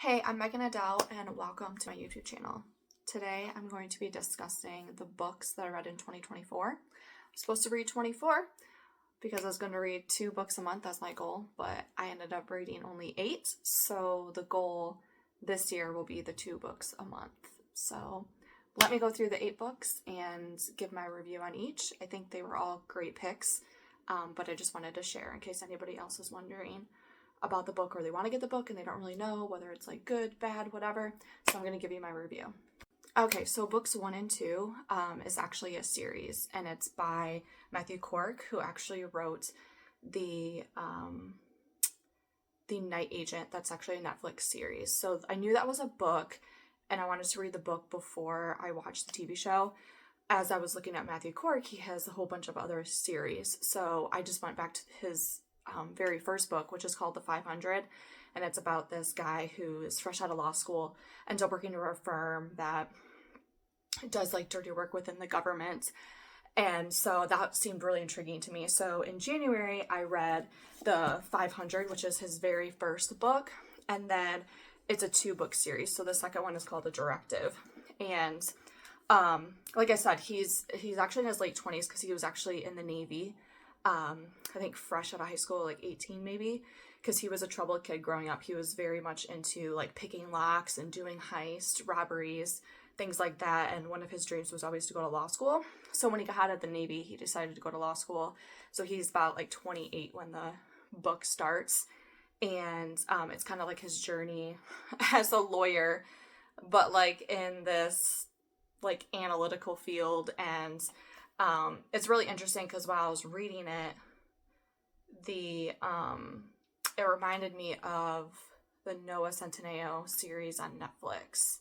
Hey, I'm Megan Adele, and welcome to my YouTube channel. Today, I'm going to be discussing the books that I read in 2024. I'm supposed to read 24 because I was going to read 2 books a month as my goal, but I ended up reading only 8, so the goal this year will be the 2 books a month. So let me go through the 8 books and give my review on each. I think they were all great picks, but I just wanted to share in case anybody else is wondering about the book or they want to get the book and they don't really know whether it's like good, bad, whatever. So I'm going to give you my review. Okay, so books 1 and 2 is actually a series, and it's by Matthew Quirk, who actually wrote the Night Agent. That's actually a Netflix series. So I knew that was a book, and I wanted to read the book before I watched the TV show. As I was looking at Matthew Quirk, he has a whole bunch of other series. So I just went back to his very first book, which is called The 500, and it's about this guy who is fresh out of law school, ends up working for a firm that does like dirty work within the government, and so that seemed really intriguing to me. So in January, I read The 500, which is his very first book, and then it's a 2-book series. So the second one is called The Directive, and like I said, he's actually in his late 20s because he was actually in the Navy. I think fresh out of high school, like 18 maybe, because he was a troubled kid growing up. He was very much into like picking locks and doing heists, robberies, things like that. And one of his dreams was always to go to law school. So when he got out of the Navy, he decided to go to law school. So he's about like 28 when the book starts. And it's kind of like his journey as a lawyer, but like in this like analytical field. And it's really interesting because while I was reading it, it reminded me of the Noah Centineo series on Netflix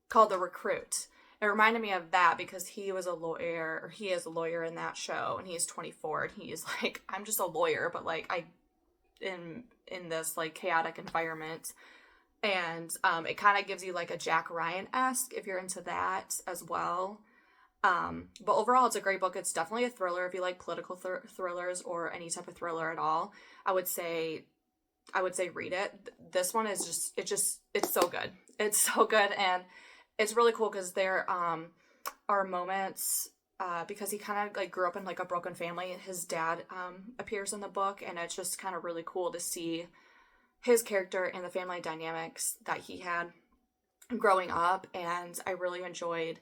called The Recruit. It reminded me of that because he was a lawyer, or he is a lawyer in that show, and he's 24, and he's like, I'm just a lawyer, but like in this like chaotic environment. And it kind of gives you like a Jack Ryan-esque if you're into that as well. But overall, it's a great book. It's definitely a thriller if you like political thrillers or any type of thriller at all. I would say read it. This one is it's so good. It's so good, and it's really cool because there are moments because he kind of like grew up in like a broken family. His dad appears in the book, and it's just kind of really cool to see his character and the family dynamics that he had growing up, and I really enjoyed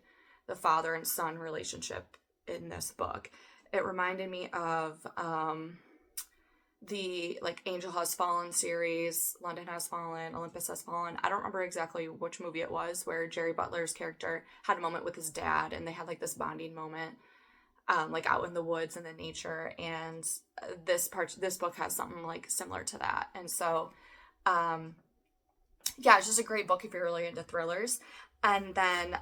the father and son relationship in this book. It reminded me of the like Angel Has Fallen series, London Has Fallen, Olympus Has Fallen. I don't remember exactly which movie it was where Jerry Butler's character had a moment with his dad, and they had like this bonding moment, like out in the woods and the nature. And this book has something like similar to that. And so, yeah, it's just a great book if you're really into thrillers. And then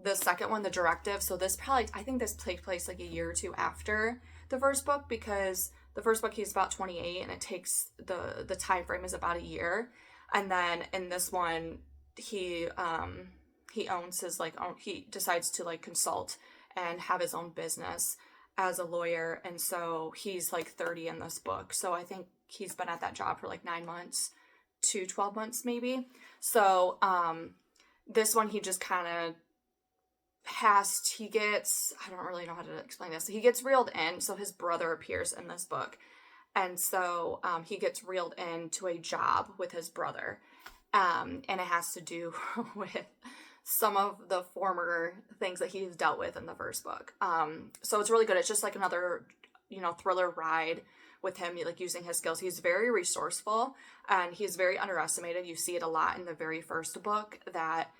the second one, The Directive. So I think this takes place like a year or 2 after the first book, because the first book he's about 28, and it takes the time frame is about a year. And then in this one, he owns his he decides to like consult and have his own business as a lawyer, and so he's like 30 in this book. So I think he's been at that job for like 9 months to 12 months maybe. So this one, he just kind of I don't really know how to explain this. He gets reeled in. So his brother appears in this book. And so he gets reeled into a job with his brother. And it has to do with some of the former things that he's dealt with in the first book. So it's really good. It's just like another, thriller ride with him, like using his skills. He's very resourceful, and he's very underestimated. You see it a lot in the very first book that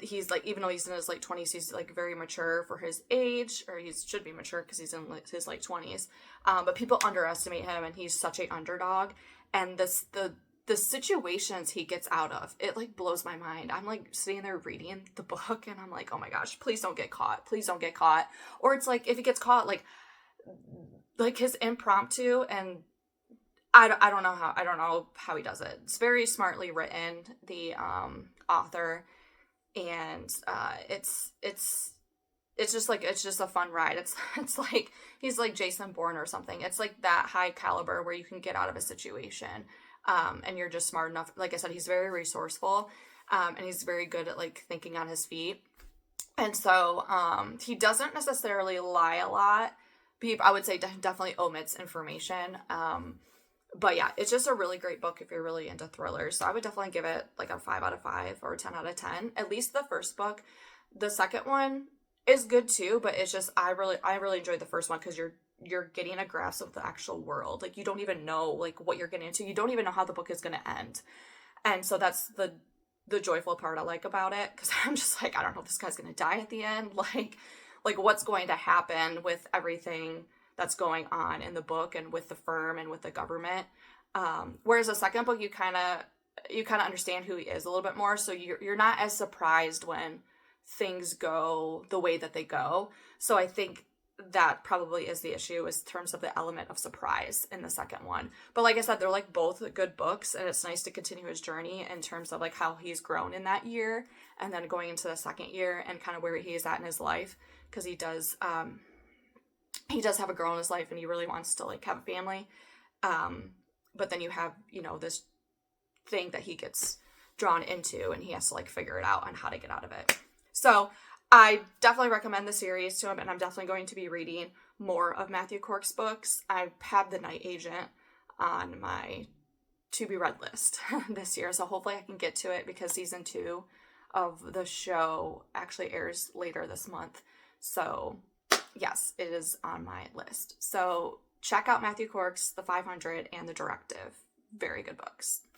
he's like, even though he's in his late 20s, he's like very mature for his age, or he should be mature because he's in his late 20s. But people underestimate him, and he's such a underdog. And the situations he gets out of, it like blows my mind. I'm like sitting there reading the book, and I'm like, oh my gosh, please don't get caught. Please don't get caught. Or it's like, if he gets caught, like his impromptu, and I don't know how he does it. It's very smartly written, the author, and it's just a fun ride. It's like he's like Jason Bourne or something. It's like that high caliber where you can get out of a situation and you're just smart enough. Like I said, he's very resourceful, and he's very good at like thinking on his feet. And so he doesn't necessarily lie a lot. I would say definitely omits information. But yeah, it's just a really great book if you're really into thrillers. So I would definitely give it like a 5 out of 5 or a 10 out of 10. At least the first book. The second one is good too, but it's just I really enjoyed the first one because you're getting a grasp of the actual world. Like you don't even know like what you're getting into. You don't even know how the book is going to end. And so that's the joyful part I like about it, because I'm just like, I don't know if this guy's going to die at the end. Like what's going to happen with everything that's going on in the book and with the firm and with the government. Whereas the second book, you kind of understand who he is a little bit more. So you're not as surprised when things go the way that they go. So I think that probably is the issue, is in terms of the element of surprise in the second one. But like I said, they're like both good books, and it's nice to continue his journey in terms of like how he's grown in that year and then going into the second year and kind of where he is at in his life, because he does have a girl in his life and he really wants to like have a family. But then you have, this thing that he gets drawn into and he has to like figure it out on how to get out of it. So I definitely recommend the series to him, and I'm definitely going to be reading more of Matthew Quirk's books. I have The Night Agent on my to-be-read list this year, so hopefully I can get to it because season 2 of the show actually airs later this month. So yes, it is on my list. So check out Matthew Quirk's The 500 and The Directive. Very good books.